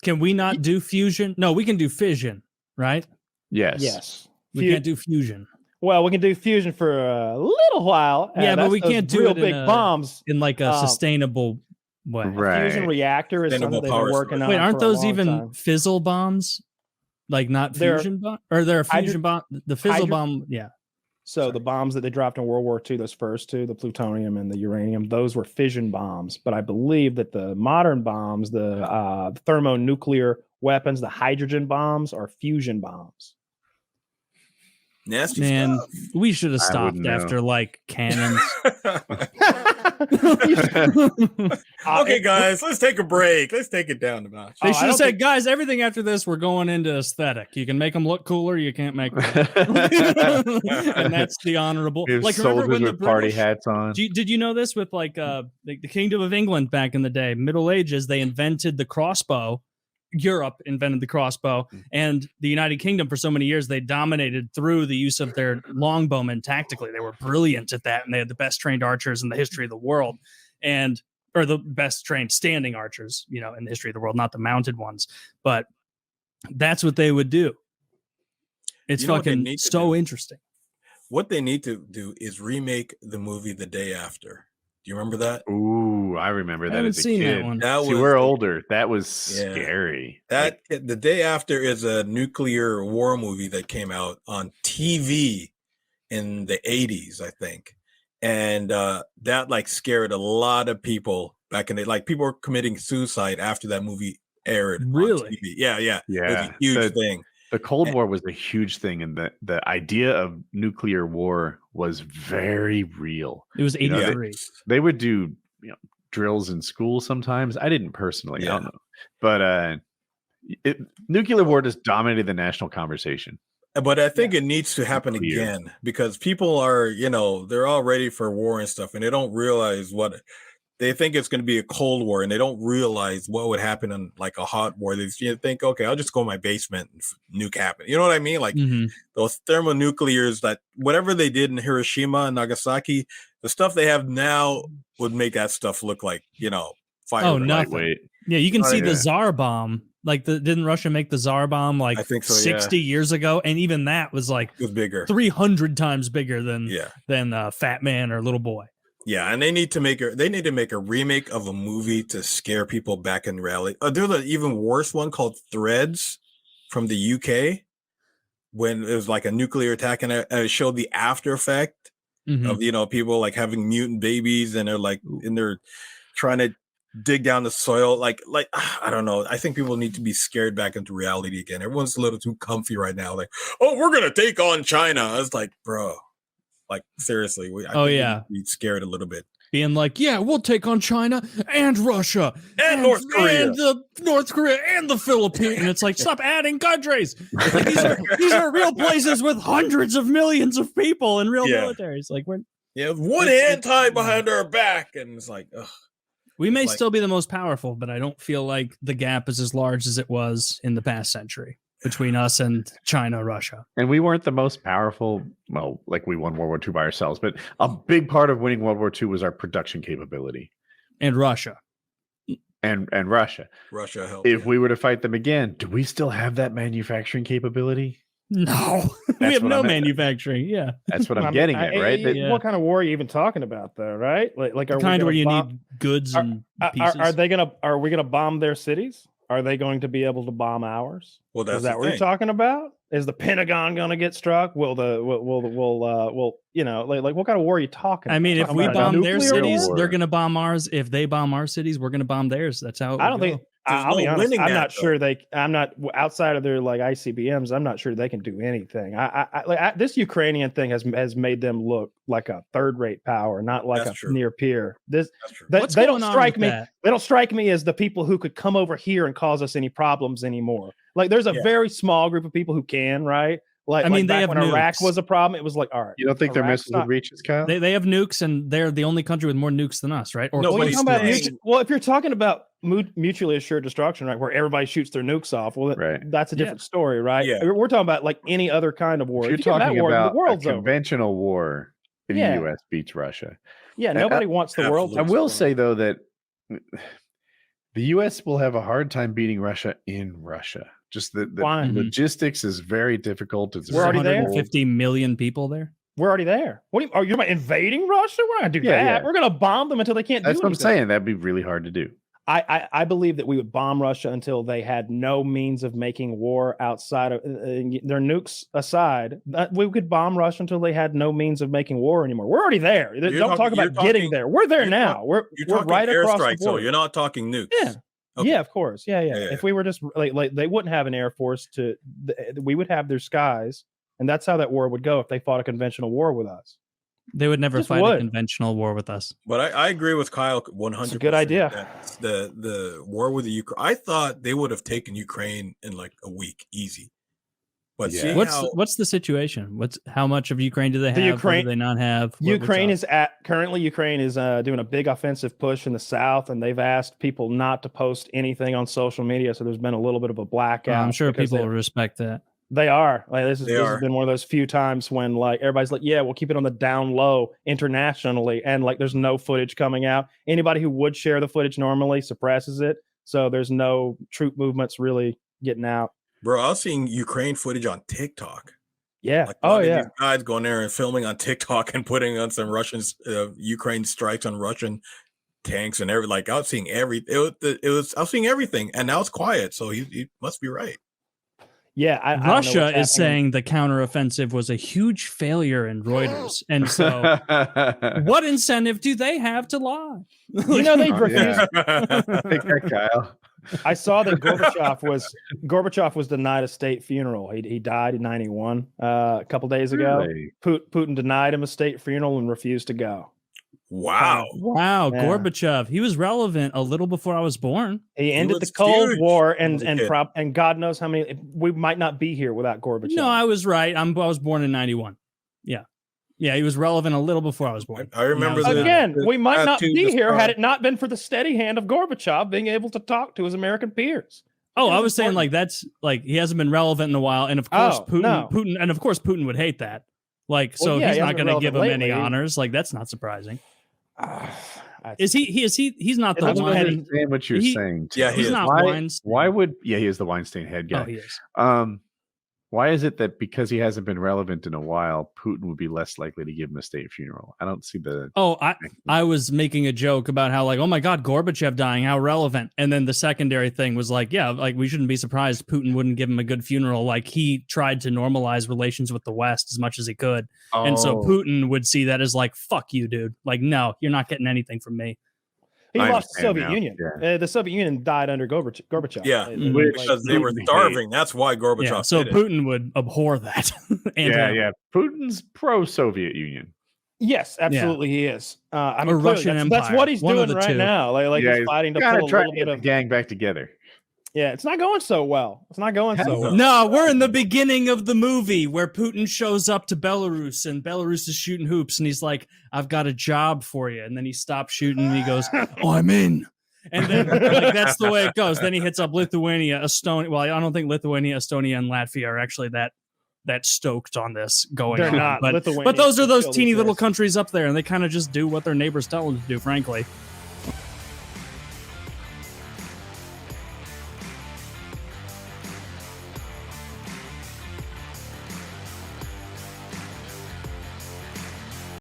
Can we not do fusion? No, we can do fission, right? Yes. We can't do fusion. Well, we can do fusion for a little while. Yeah, but we can't do real it big bombs in like a sustainable way. A fusion reactor is something they've been working on. Wait, aren't for a those long even time. fizzle bombs? Like not fusion bomb, or they're a fusion bomb? The fizzle bomb, yeah. So the bombs that they dropped in World War II, those first two, the plutonium and the uranium, those were fission bombs. But I believe that the modern bombs, the thermonuclear weapons, the hydrogen bombs, are fusion bombs. Nasty Man, stuff. we should have stopped after like cannons. Okay, guys, let's take a break. Let's take it down a notch. They should have said, guys, everything after this, we're going into aesthetic. You can make them look cooler, you can't make them. And that's the honorable. Like, remember when the party hats on? Did you know this with like the Kingdom of England back in the day, Middle Ages? They invented the crossbow. Europe invented the crossbow, and the United Kingdom for so many years they dominated through the use of their longbowmen tactically. They were brilliant at that, and they had the best trained archers in the history of the world, or the best trained standing archers, in the history of the world, not the mounted ones. But that's what they would do. It's fucking so interesting. What they need to do is remake the movie The Day After. Do you remember that? Ooh, I remember that as a kid. That one. We're older. That was scary. The Day After is a nuclear war movie that came out on TV in the 80s, I think. And that like scared a lot of people back in the like people were committing suicide after that movie aired. Really? On TV. Yeah. It was a huge thing. The Cold War was a huge thing, and the idea of nuclear war was very real. It was 83. They would do drills in school sometimes. I didn't personally, I don't know. But nuclear war just dominated the national conversation. But I think it needs to happen again because people are, they're all ready for war and stuff, and they don't realize what they think it's going to be a Cold War, and they don't realize what would happen in like a hot war. They think, okay, I'll just go in my basement and nuke happen. You know what I mean? Like those thermonuclears, that whatever they did in Hiroshima and Nagasaki, the stuff they have now would make that stuff look like, fire. Oh, nothing. Yeah, you can see the Tsar bomb. Like, didn't Russia make the Tsar bomb like 60 years ago? And even that was like it was bigger, 300 times bigger than Fat Man or Little Boy. Yeah, and they need to make a remake of a movie to scare people back in reality. There's an even worse one called Threads from the UK when it was like a nuclear attack, and it showed the after effect of people like having mutant babies, and they're like they're trying to dig down the soil. Like I don't know. I think people need to be scared back into reality again. Everyone's a little too comfy right now. Like, oh, we're gonna take on China. I was like, bro. Like, seriously, we scared a little bit. Being like, yeah, we'll take on China and Russia and North Korea and the North Korea and the Philippines. And it's like, stop adding countries. Like, these are real places with hundreds of millions of people and real militaries. Like, we're one hand tied behind our back, and it's like, ugh. We may still be the most powerful, but I don't feel like the gap is as large as it was in the past century between us and China, Russia. And we weren't the most powerful. Well, like we won World War II by ourselves, but a big part of winning World War II was our production capability. And Russia. And Russia. Russia helped. If we were to fight them again, do we still have that manufacturing capability? No. We have no manufacturing. Yeah. That's what I'm getting at, right? What kind of war are you even talking about, though, right? Like the kind where you need goods and pieces. Are we gonna bomb their cities? Are they going to be able to bomb ours? Well, that's is that what you're talking about? Is the Pentagon going to get struck? Will what kind of war are you talking about? I mean, if we bomb their cities, they're going to bomb ours. If they bomb our cities, we're going to bomb theirs. That's how I don't think. I'll be honest. I'm not sure I'm not outside of their like ICBMs. I'm not sure they can do anything. This Ukrainian thing has made them look like a third-rate power, not like near peer. They don't strike me. They don't strike me as the people who could come over here and cause us any problems anymore. Like there's a very small group of people who can, right? Like, I mean, back when Iraq was a problem, it was like, all right. You don't think their missiles would reach us, Kyle? They have nukes, and they're the only country with more nukes than us, right? Or if you're talking about mutually assured destruction, right, where everybody shoots their nukes off, well, that's a different story, right? Yeah. We're talking about like any other kind of war. If you're talking about a conventional war, the U.S. beats Russia. Yeah, nobody wants the world. I will say though that The U.S. will have a hard time beating Russia in Russia. Just the logistics is very difficult. We're already there. 150 million people there. We're already there. What are you invading Russia? We're not gonna do that. Yeah. We're gonna bomb them until they can't do anything. That's what I'm saying. That'd be really hard to do. I believe that we would bomb Russia until they had no means of making war outside of their nukes aside. We could bomb Russia until they had no means of making war anymore. We're already there. Don't talk about getting there. We're there now. We're right across the border. So you're not talking nukes. Yeah. Okay. Yeah, of course. Yeah. If we were just like they wouldn't have an air force we would have their skies, and that's how that war would go if they fought a conventional war with us. They would never fight a conventional war with us. But I agree with Kyle 100%. It's a good idea. The war with the Ukraine, I thought they would have taken Ukraine in like a week, easy. But what's the situation? How much of Ukraine do they have? What do they not have? Ukraine is doing a big offensive push in the south, and they've asked people not to post anything on social media. So there's been a little bit of a blackout. I'm sure people will respect that. They are. This has been one of those few times when like everybody's like, yeah, we'll keep it on the down low internationally, and like there's no footage coming out. Anybody who would share the footage normally suppresses it, so there's no troop movements really getting out. Bro, I was seeing Ukraine footage on TikTok. Yeah. Like, these guys going there and filming on TikTok and putting on some Ukraine strikes on Russian tanks and everything. Like I was seeing I was seeing everything, and now it's quiet. So he must be right. Yeah, Russia is saying the counteroffensive was a huge failure in Reuters, and so what incentive do they have to lie? They refused. Take that, Kyle. I saw that Gorbachev was denied a state funeral. He died in 91 a couple days ago. Really? Putin denied him a state funeral and refused to go. Wow. Yeah. Gorbachev. He was relevant a little before I was born. He ended the Cold War and God knows how many. We might not be here without Gorbachev. No, I was right. I was born in 91. Yeah, he was relevant a little before I was born. I remember we might not be here had it not been for the steady hand of Gorbachev being able to talk to his American peers. Oh, I was saying like that's like he hasn't been relevant in a while, and of course Putin would hate that. Like, he's not going to give him any honors. Like, that's not surprising. Is he? He's not the one. I understand what you're saying. Yeah, he's not Weinstein. Why would? Yeah, he is the Weinstein head guy. Oh, he is. Why is it that because he hasn't been relevant in a while, Putin would be less likely to give him a state funeral? I don't see the. Oh, I was making a joke about how like, oh my God, Gorbachev dying, how relevant. And then the secondary thing was like, yeah, like we shouldn't be surprised Putin wouldn't give him a good funeral. Like he tried to normalize relations with the West as much as he could. Oh. And so Putin would see that as like, fuck you, dude. Like, no, you're not getting anything from me. He lost the Soviet Union. Yeah. The Soviet Union died under Gorbachev. Yeah, because they were starving. That's why Gorbachev. Yeah, so Putin would abhor that. Putin's pro-Soviet Union. Yes, absolutely, he is. Or Russian Empire. That's what he's doing right now. Like he's fighting to pull a little bit of the gang back together. Yeah, it's not going so well. No, we're in the beginning of the movie where Putin shows up to Belarus and Belarus is shooting hoops and he's like, I've got a job for you. And then he stops shooting and he goes, oh, I'm in. And then like, that's the way it goes. Then he hits up Lithuania, Estonia. Well, I don't think Lithuania, Estonia, and Latvia are actually that stoked on this going on. But those are those teeny little countries up there and they kind of just do what their neighbors tell them to do, frankly.